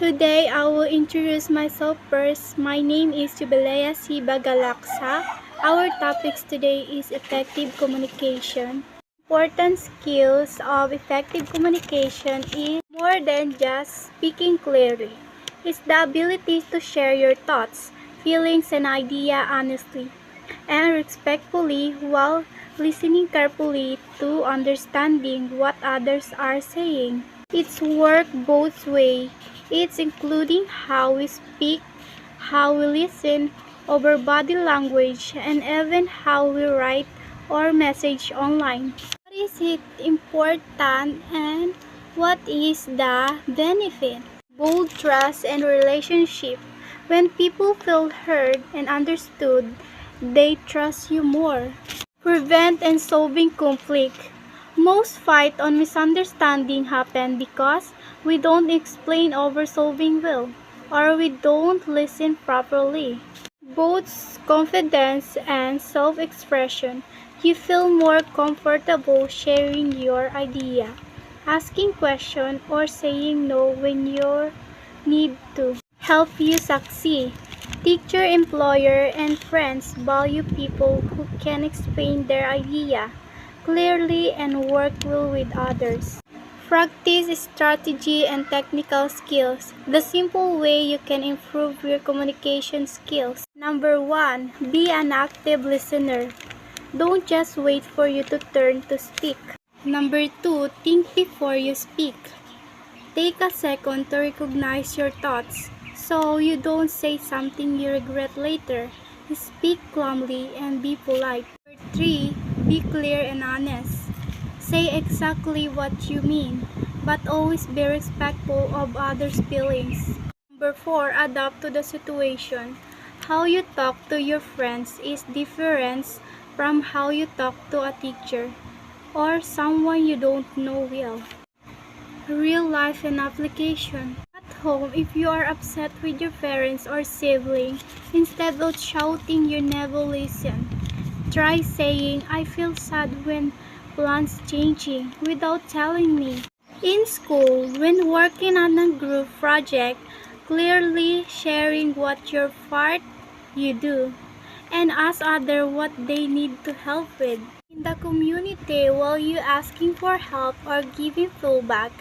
Today, I will introduce myself first. My name is Jubilea Siba Galaksa. Our topics today is effective communication. Important skills of effective communication is more than just speaking clearly. It's the ability to share your thoughts, feelings, and ideas honestly and respectfully while listening carefully to understanding what others are saying. It's work both ways. It's including how we speak, how we listen, over body language, and even how we write or message online. What is it important and what is the benefit? Build trust and relationship. When people feel heard and understood, they trust you more. Prevent and solving conflict. Most fight on misunderstanding happen because we don't explain over solving well or we don't listen properly. Both confidence and self-expression. You feel more comfortable sharing your idea, asking questions or saying no when you need to. Help you succeed. Teacher, employer, and friends value people who can explain their idea clearly and work well with others. Practice strategy and technical skills. The simple way you can improve your communication skills. Number 1. Be an active listener. Don't just wait for you to turn to speak. Number 2. Think before you speak. Take a second to recognize your thoughts so you don't say something you regret later. Speak calmly and be polite. Number 3. Be clear and honest. Say exactly what you mean, but always be respectful of others' feelings. Number 4. Adapt to the situation. How you talk to your friends is different from how you talk to a teacher or someone you don't know well. Real life and application. At home, if you are upset with your parents or sibling, instead of shouting, you never listen. Try saying, I feel sad when plans changing without telling me. In school, when working on a group project, clearly sharing what your part you do and ask others what they need to help with. In the community, while you asking for help or giving feedback,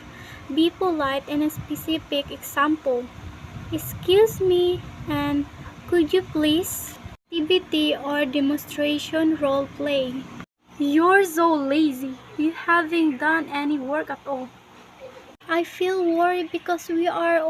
be polite and a specific example. Excuse me and could you please? Activity or demonstration role play. You're so lazy. You haven't done any work at all. I feel worried because we are